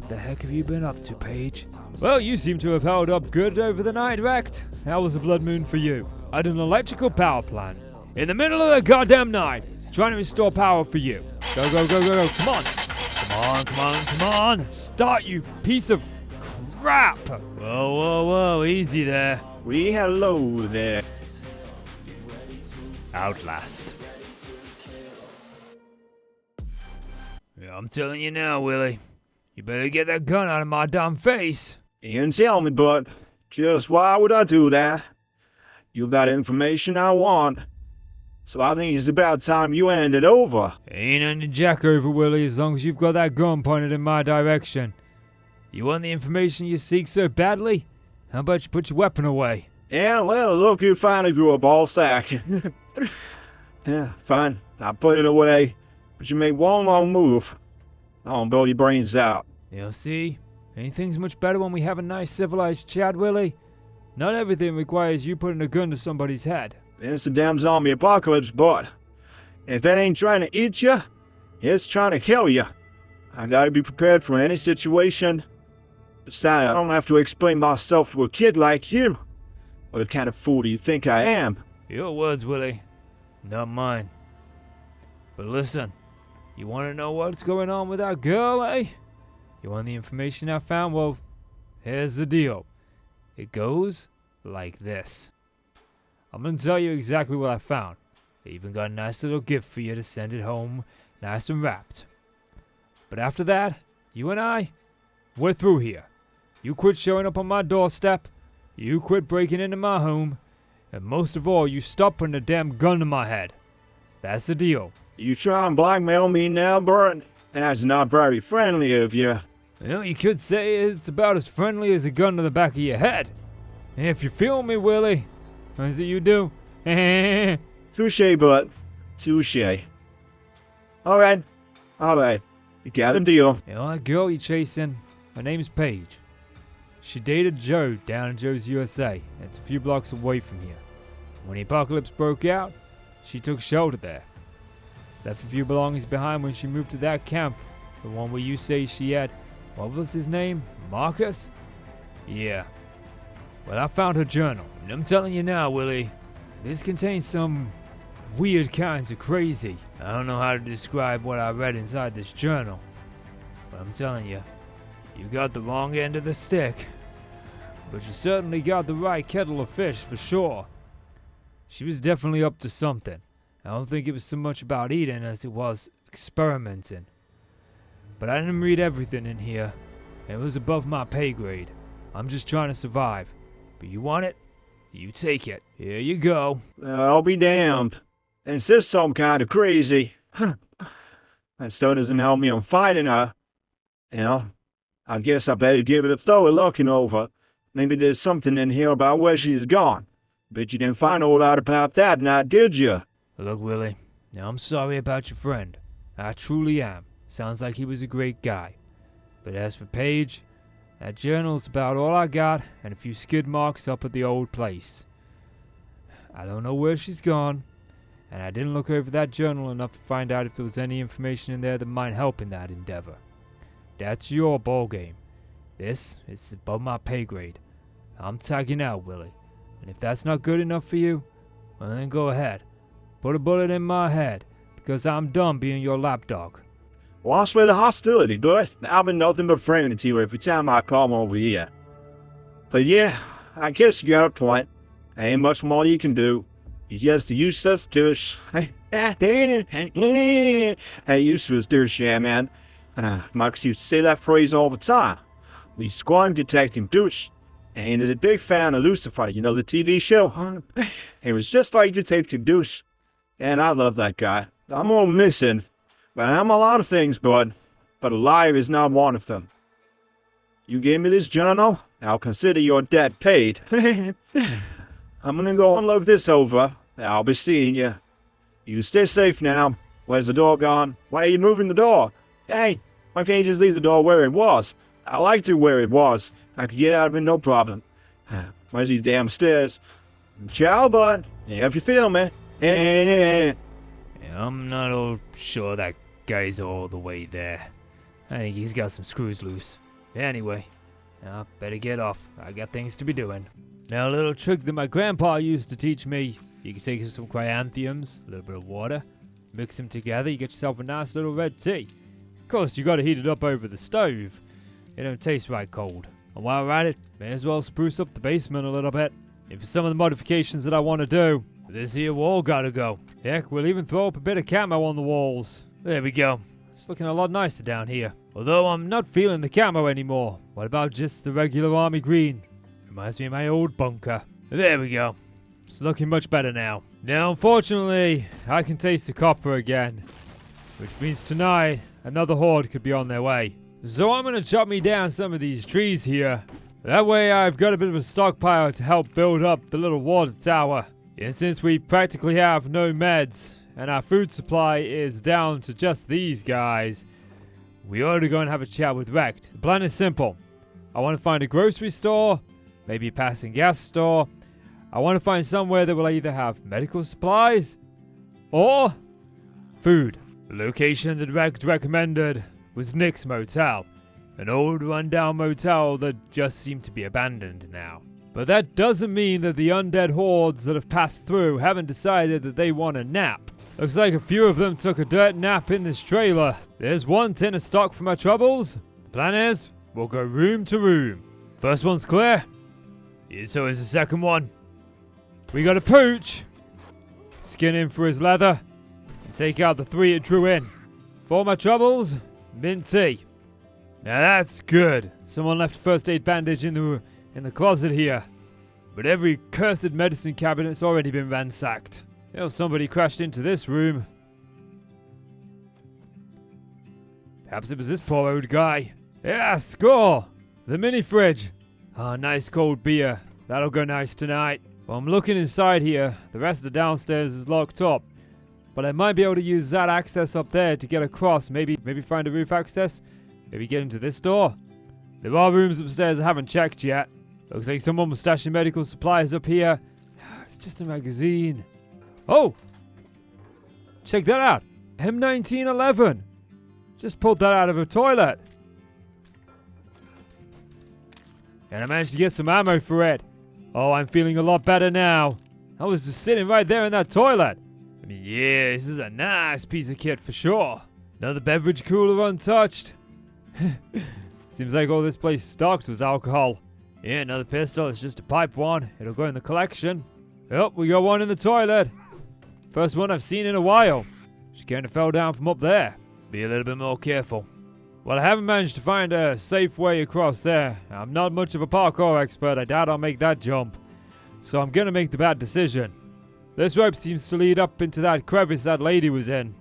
What the heck have you been up to, Paige? Well, you seem to have held up good over the night, Rect. How was the blood moon for you? I had an electrical power plant in the middle of the goddamn night, trying to restore power for you. Go, go, go, go, go. Come on. Come on, come on, come on. Start, you piece of crap. Whoa, whoa, whoa. Easy there. Hello there. Outlast. Yeah, I'm telling you now, Willie. You better get that gun out of my damn face. And tell me, bud, just why would I do that? You've got information I want. So I think it's about time you hand it over. Ain't any jack over, Willie, as long as you've got that gun pointed in my direction. You want the information you seek so badly? How about you put your weapon away? Yeah, well, look, you finally grew a ball sack. Yeah, fine, I'll put it away. But you make one wrong move, I'll blow your brains out. You'll see, anything's much better when we have a nice civilized chat, Willie. Not everything requires you putting a gun to somebody's head. It's the damn zombie apocalypse, but if it ain't trying to eat you, it's trying to kill you. I gotta be prepared for any situation. Besides, I don't have to explain myself to a kid like you. What kind of fool do you think I am? Your words, Willie, not mine. But listen, you want to know what's going on with that girl, eh? You want the information I found? Well, here's the deal. It goes like this. I'm going to tell you exactly what I found. I even got a nice little gift for you to send it home, nice and wrapped. But after that, you and I, we're through here. You quit showing up on my doorstep, you quit breaking into my home, and most of all, you stop putting a damn gun to my head. That's the deal. You try and blackmail me now, Burt? That's not very friendly of you. You know, you could say it's about as friendly as a gun to the back of your head. And if you feel me, Willie, what is it you do? Touche, Burt. Touche. Alright. You got a deal. You know that girl you're chasing? Her name's Paige. She dated Joe down in Joe's USA. It's a few blocks away from here. When the apocalypse broke out, she took shelter there. Left a few belongings behind when she moved to that camp. The one where you say she had, what was his name? Marcus? Yeah. Well, I found her journal, and I'm telling you now, Willie, this contains some weird kinds of crazy. I don't know how to describe what I read inside this journal, but I'm telling you, you got the wrong end of the stick. But you certainly got the right kettle of fish for sure. She was definitely up to something. I don't think it was so much about eating as it was experimenting. But I didn't read everything in here. It was above my pay grade. I'm just trying to survive. But you want it? You take it. Here you go. I'll be damned. Is this some kind of crazy? That still doesn't help me on fighting her. You know, I guess I better give it a thorough looking over. Maybe there's something in here about where she's gone. Bet you didn't find all out about that, now did you? Look, Willie, now I'm sorry about your friend. I truly am. Sounds like he was a great guy. But as for Paige, that journal's about all I got and a few skid marks up at the old place. I don't know where she's gone, and I didn't look over that journal enough to find out if there was any information in there that might help in that endeavor. That's your ballgame. This is above my pay grade. I'm tagging out, Willie. And if that's not good enough for you, well then go ahead. Put a bullet in my head, because I'm done being your lapdog. Watch with the hostility, Burt. I've been nothing but friendly to you every time I come over here. But yeah, I guess you got a point. Ain't much more you can do. You're just a useless douche. Hey, useless douche, yeah, man. Marcus used to say that phrase all the time. The squad detective douche. And is a big fan of Lucifer, you know, the TV show. He was just like Detective Douche. And I love that guy. I'm all missing. But I'm a lot of things, bud. But alive is not one of them. You gave me this journal, I'll consider your debt paid. I'm gonna go and look this over. I'll be seeing you. You stay safe now. Where's the door gone? Why are you moving the door? Hey, why can't you just leave the door where it was? I liked it where it was. I could get out of it no problem. Where's these damn stairs? Ciao, bud. If you feel me. Yeah, I'm not all sure that guy's all the way there. I think he's got some screws loose. Anyway, I better get off. I got things to be doing. Now, a little trick that my grandpa used to teach me. You can take some chrysanthemums, a little bit of water, mix them together, you get yourself a nice little red tea. Of course, you gotta heat it up over the stove. It don't taste right cold. And while we're at it, may as well spruce up the basement a little bit. And for some of the modifications that I want to do, this here wall gotta go. Heck, we'll even throw up a bit of camo on the walls. There we go. It's looking a lot nicer down here. Although I'm not feeling the camo anymore. What about just the regular army green? Reminds me of my old bunker. There we go. It's looking much better now. Now, unfortunately, I can taste the copper again. Which means tonight, another horde could be on their way. So I'm going to chop me down some of these trees here. That way I've got a bit of a stockpile to help build up the little water tower. And since we practically have no meds, and our food supply is down to just these guys, we ought to go and have a chat with Rekt. The plan is simple. I want to find a grocery store, maybe a passing gas store. I want to find somewhere that will either have medical supplies or food. The location that Rekt recommended was Nick's motel, an old rundown motel that just seemed to be abandoned now. But that doesn't mean that the undead hordes that have passed through haven't decided that they want a nap. Looks like a few of them took a dirt nap in this trailer. There's one tin of stock for my troubles. The plan is, we'll go room to room. First one's clear. So is the second one. We got a pooch. Skin him for his leather. And take out the 3 it drew in. For my troubles, mint tea. Now that's good. Someone left a first aid bandage in the closet here. But every cursed medicine cabinet's already been ransacked. You know, somebody crashed into this room. Perhaps it was this poor old guy. Yeah, score! The mini fridge. Oh, nice cold beer. That'll go nice tonight. Well, I'm looking inside here. The rest of the downstairs is locked up. But I might be able to use that access up there to get across. Maybe find a roof access. Maybe get into this door. There are rooms upstairs I haven't checked yet. Looks like someone was stashing medical supplies up here. It's just a magazine. Oh! Check that out. M1911. Just pulled that out of a toilet. And I managed to get some ammo for it. Oh, I'm feeling a lot better now. I was just sitting right there in that toilet. I mean, yeah, this is a nice piece of kit for sure. Another beverage cooler untouched. Seems like all this place stocked was alcohol. Yeah, another pistol. It's just a pipe one. It'll go in the collection. Yep, we got one in the toilet. First one I've seen in a while. She kind of fell down from up there. Be a little bit more careful. Well, I haven't managed to find a safe way across there. I'm not much of a parkour expert. I doubt I'll make that jump. So I'm gonna make the bad decision. This rope seems to lead up into that crevice that lady was in.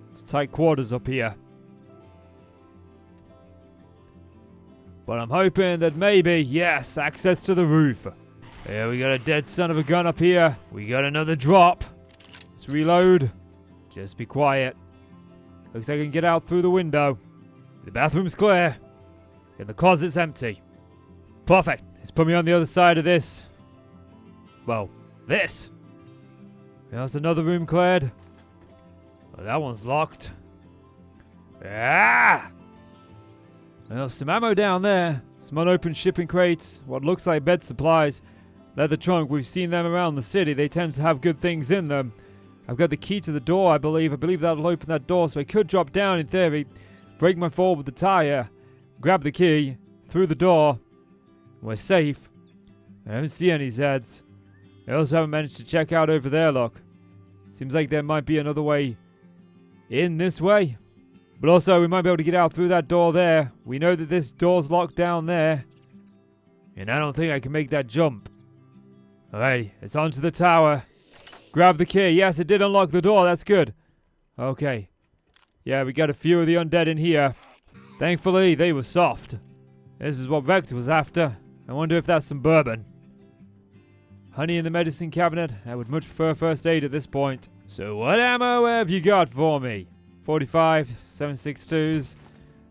It's tight quarters up here. But I'm hoping that maybe, yes, access to the roof. Yeah, we got a dead son of a gun up here. We got another drop. Let's reload. Just be quiet. Looks like I can get out through the window. The bathroom's clear. And the closet's empty. Perfect. Let's put me on the other side of this. Well, this. There's another room cleared. Oh, that one's locked. Ah! Well, some ammo down there. Some unopened shipping crates. What looks like bed supplies. Leather trunk. We've seen them around the city. They tend to have good things in them. I've got the key to the door, I believe. I believe that'll open that door, so I could drop down in theory, break my fall with the tire, grab the key, through the door. We're safe. I don't see any Zeds. I also haven't managed to check out over there, look. Seems like there might be another way in this way. But also, we might be able to get out through that door there. We know that this door's locked down there. And I don't think I can make that jump. Alright, it's onto the tower. Grab the key. Yes, it did unlock the door. That's good. Okay. Yeah, we got a few of the undead in here. Thankfully, they were soft. This is what Rekt was after. I wonder if that's some bourbon. Honey in the medicine cabinet. I would much prefer first aid at this point. So what ammo have you got for me? 45, 7.62s.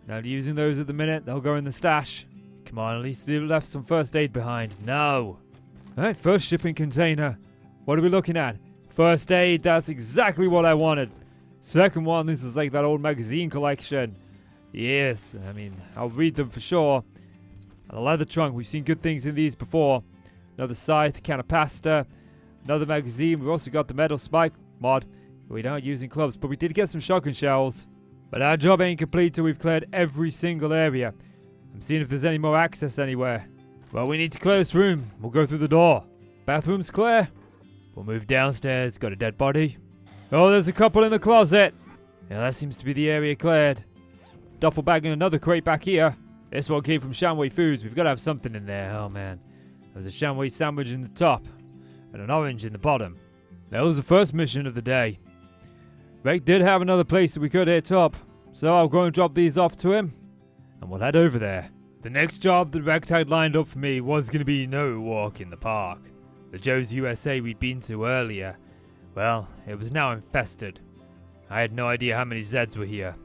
Not using those at the minute. They'll go in the stash. Come on, at least you left some first aid behind. No. Alright, first shipping container. What are we looking at? First aid. That's exactly what I wanted. Second one, this is like that old magazine collection. Yes, I mean, I'll read them for sure. And a leather trunk, we've seen good things in these before. Another scythe, can of pasta, another magazine. We've also got the metal spike mod. We aren't using clubs, but we did get some shotgun shells. But our job ain't complete till we've cleared every single area. I'm seeing if there's any more access anywhere. Well, we need to clear this room. We'll go through the door. Bathroom's clear. We'll move downstairs. Got a dead body. Oh, there's a couple in the closet. Yeah, that seems to be the area cleared. Duffel bag and another crate back here. This one came from Shamway Foods. We've got to have something in there. Oh, man. There's a Shamway sandwich in the top. And an orange in the bottom. That was the first mission of the day. Rick did have another place that we could hit up. So I'll go and drop these off to him. And we'll head over there. The next job that Rex had lined up for me was going to be no walk in the park. The Joe's USA we'd been to earlier, well, it was now infested. I had no idea how many Zeds were here,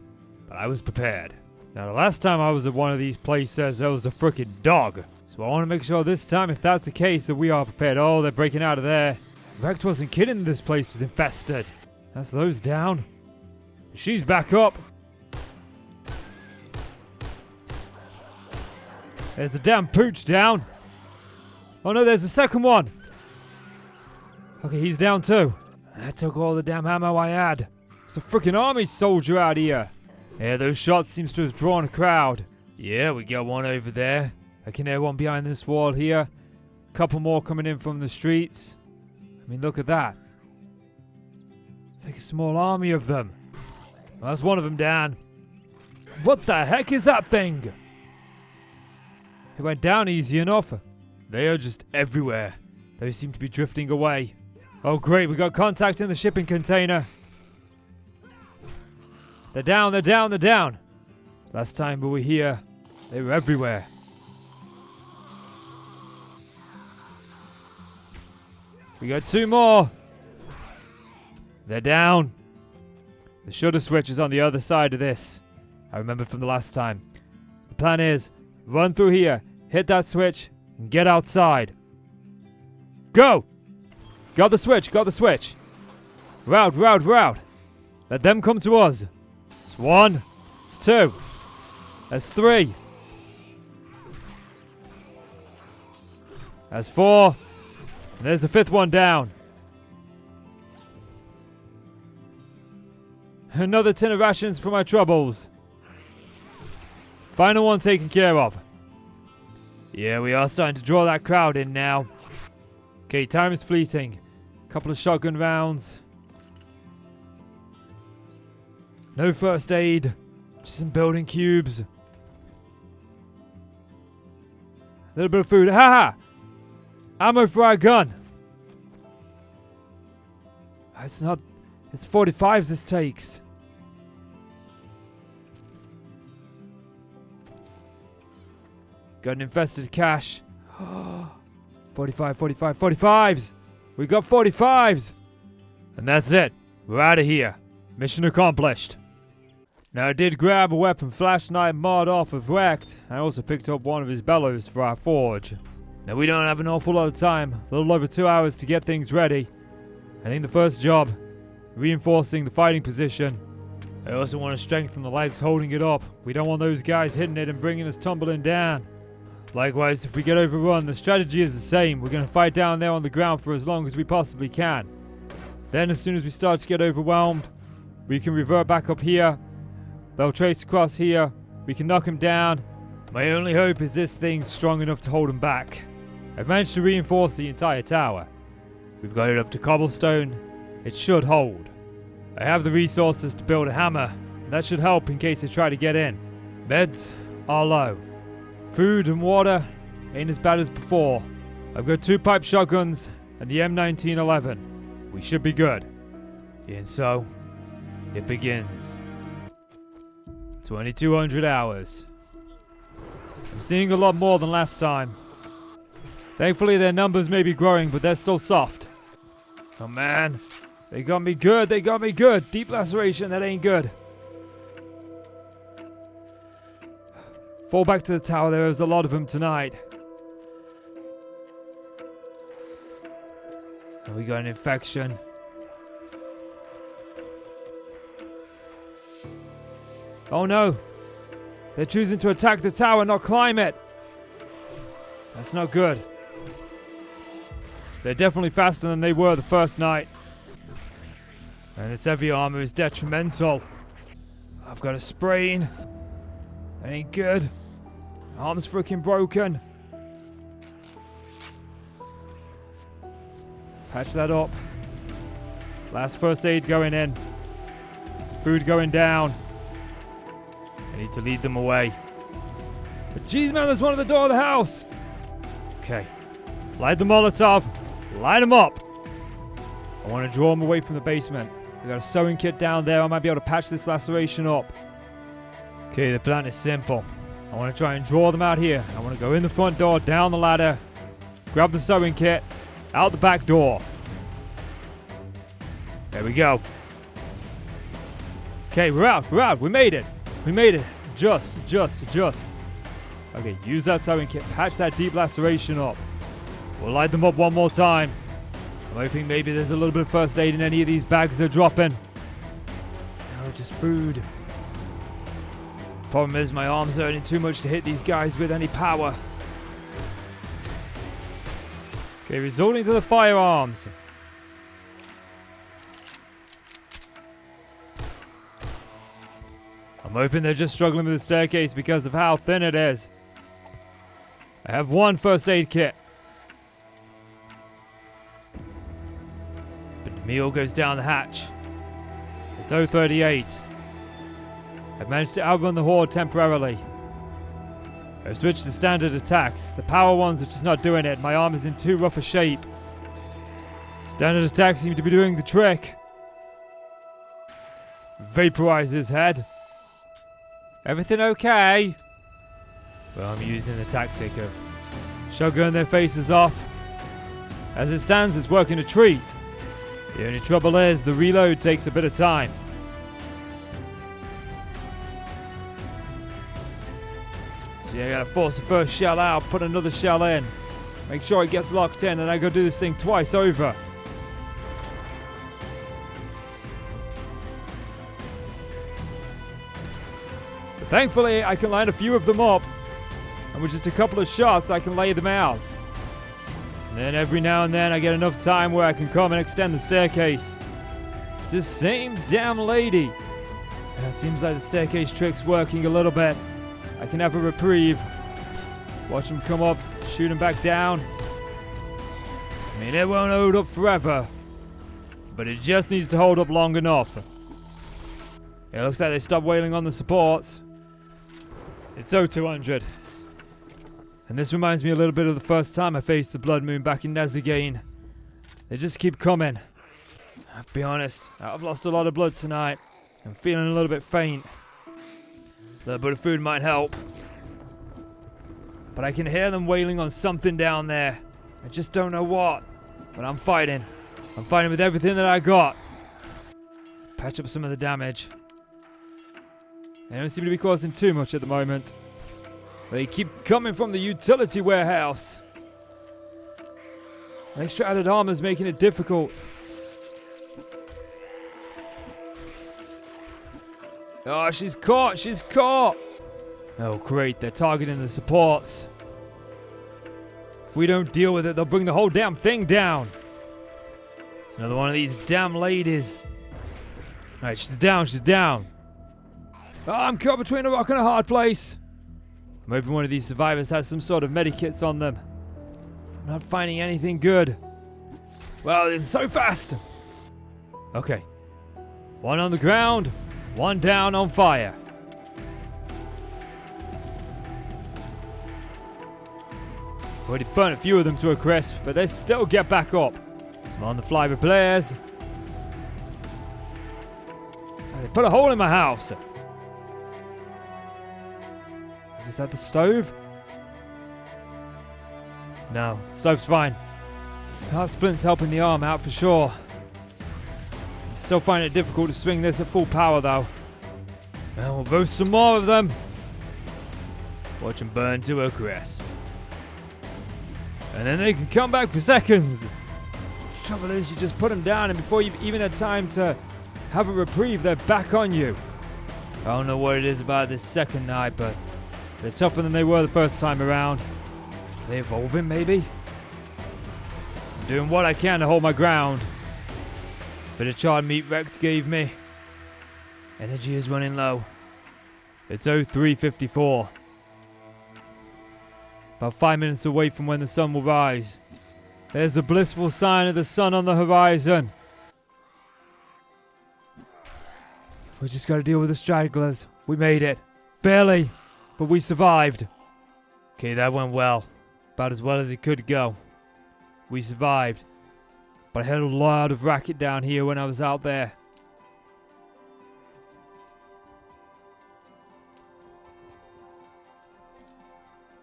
but I was prepared. Now, the last time I was at one of these places, there was a frickin' dog. So I want to make sure this time, if that's the case, that we are prepared. Oh, they're breaking out of there. Rex wasn't kidding, this place was infested. That's those down. She's back up. There's the damn pooch down. Oh no, there's the second one. Okay, he's down too. That took all the damn ammo I had. It's a freaking army soldier out here. Yeah, those shots seems to have drawn a crowd. Yeah, we got one over there. I can hear one behind this wall here. Couple more coming in from the streets. I mean, look at that. It's like a small army of them. Well, that's one of them down. What the heck is that thing? It went down easy enough. They are just everywhere. They seem to be drifting away. Oh great, we got contact in the shipping container. They're down, they're down, they're down. Last time we were here, they were everywhere. We got two more. They're down. The shutter switch is on the other side of this. I remember from the last time. The plan is, run through here, hit that switch, and get outside. Go! Got the switch, got the switch. We're out, we're out, we're out. Let them come to us. It's one. It's two. That's three. That's four. And there's the fifth one down. Another tin of rations for my troubles. Final one taken care of. Yeah, we are starting to draw that crowd in now. Okay, time is fleeting. Couple of shotgun rounds. No first aid. Just some building cubes. A little bit of food. Ha ha! Ammo for our gun. It's not... It's 45s this takes. Got an infested cache. 45, 45, 45s! We got 45s! And that's it. We're out of here. Mission accomplished. Now I did grab a weapon flashlight mod off of Wrecked. I also picked up one of his bellows for our forge. Now we don't have an awful lot of time. A little over 2 hours to get things ready. I think the first job, reinforcing the fighting position. I also want to strengthen the legs holding it up. We don't want those guys hitting it and bringing us tumbling down. Likewise, if we get overrun, the strategy is the same. We're going to fight down there on the ground for as long as we possibly can. Then as soon as we start to get overwhelmed, we can revert back up here. They'll trace across here. We can knock them down. My only hope is this thing's strong enough to hold them back. I've managed to reinforce the entire tower. We've got it up to cobblestone. It should hold. I have the resources to build a hammer. That should help in case they try to get in. Meds are low. Food and water ain't as bad as before. I've got 2 pipe shotguns and the M1911. We should be good. And so, it begins. 2200 hours. I'm seeing a lot more than last time. Thankfully their numbers may be growing, but they're still soft. Oh man, they got me good, they got me good. Deep laceration, that ain't good. Fall back to the tower, there is a lot of them tonight. And we got an infection. Oh no! They're choosing to attack the tower, not climb it! That's not good. They're definitely faster than they were the first night. And this heavy armor is detrimental. I've got a sprain. That ain't good. Arm's freaking broken. Patch that up. Last first aid going in. Food going down. I need to lead them away. But geez, man, there's one at the door of the house. Okay. Light the Molotov. Light them up. I want to draw them away from the basement. I got a sewing kit down there. I might be able to patch this laceration up. Okay, the plan is simple. I want to try and draw them out here. I want to go in the front door, down the ladder, grab the sewing kit, out the back door. There we go. Okay, we're out. We made it. Just. Okay, use that sewing kit. Patch that deep laceration up. We'll light them up one more time. I'm hoping maybe there's a little bit of first aid in any of these bags they're dropping. No, just food. Problem is my arms are hurting too much to hit these guys with any power. Okay, resorting to the firearms. I'm hoping they're just struggling with the staircase because of how thin it is. I have one first aid kit. But the meal goes down the hatch. It's 038. I've managed to outrun the horde temporarily. I've switched to standard attacks. The power ones are just not doing it. My arm is in too rough a shape. Standard attacks seem to be doing the trick. Vaporize his head. Everything okay? Well, I'm using the tactic of shotgun their faces off. As it stands, it's working a treat. The only trouble is the reload takes a bit of time. So yeah, I gotta force the first shell out, put another shell in. Make sure it gets locked in, and I gotta do this thing twice over. But thankfully, I can line a few of them up. And with just a couple of shots, I can lay them out. And then every now and then, I get enough time where I can come and extend the staircase. It's this same damn lady. And it seems like the staircase trick's working a little bit. I can have a reprieve. Watch them come up, shoot them back down. I mean, it won't hold up forever. But it just needs to hold up long enough. It looks like they stopped wailing on the supports. It's 0200. And this reminds me a little bit of the first time I faced the Blood Moon back in Nezagane. They just keep coming. I'll be honest, I've lost a lot of blood tonight. I'm feeling a little bit faint. A little bit of food might help. But I can hear them wailing on something down there. I just don't know what. But I'm fighting. I'm fighting with everything that I got. Patch up some of the damage. They don't seem to be causing too much at the moment. They keep coming from the utility warehouse. Extra added armor is making it difficult. Oh, she's caught! She's caught! Oh, great. They're targeting the supports. If we don't deal with it, they'll bring the whole damn thing down. It's another one of these damn ladies. Alright, she's down. She's down. Oh, I'm caught between a rock and a hard place. I'm hoping one of these survivors has some sort of medikits on them. I'm not finding anything good. Well, it's so fast. Okay. One on the ground. One down on fire. Already burnt a few of them to a crisp, but they still get back up. Some on the fly repairs. They put a hole in my house. Is that the stove? No, stove's fine. Heart splint's helping the arm out for sure. I'm still finding it difficult to swing this at full power though. Well, we'll roast some more of them. Watch them burn to a crisp. And then they can come back for seconds. The trouble is you just put them down and before you've even had time to have a reprieve, they're back on you. I don't know what it is about this second night, but they're tougher than they were the first time around. Are they evolving, maybe? I'm doing what I can to hold my ground. Bit of charred meat Rex gave me. Energy is running low. It's 03:54. About 5 minutes away from when the sun will rise. There's the blissful sign of the sun on the horizon. We just gotta deal with the stragglers. We made it. Barely, but we survived. Okay, that went well. About as well as it could go. We survived. But I had a lot of racket down here when I was out there.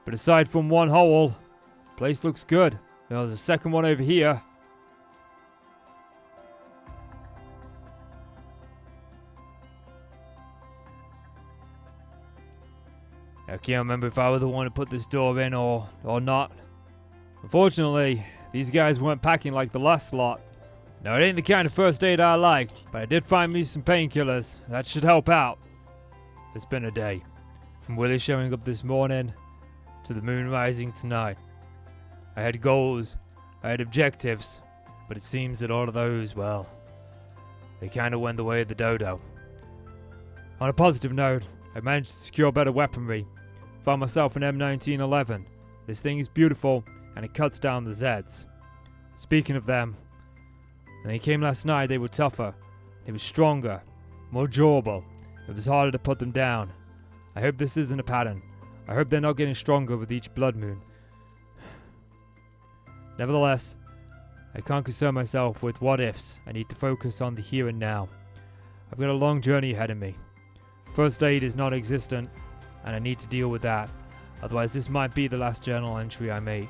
But aside from one hole, the place looks good. There's a second one over here. I can't remember if I was the one to put this door in or not. Unfortunately, these guys weren't packing like the last lot. Now, it ain't the kind of first aid I like, but I did find me some painkillers. That should help out. It's been a day. From Willie showing up this morning to the moon rising tonight. I had goals, I had objectives, but it seems that all of those, well, they kind of went the way of the dodo. On a positive note, I managed to secure better weaponry. Found myself an M1911. This thing is beautiful, and it cuts down the Zeds. Speaking of them, when they came last night, they were tougher. They were stronger, more durable. It was harder to put them down. I hope this isn't a pattern. I hope they're not getting stronger with each blood moon. Nevertheless, I can't concern myself with what ifs. I need to focus on the here and now. I've got a long journey ahead of me. First aid is non-existent, and I need to deal with that. Otherwise, this might be the last journal entry I make.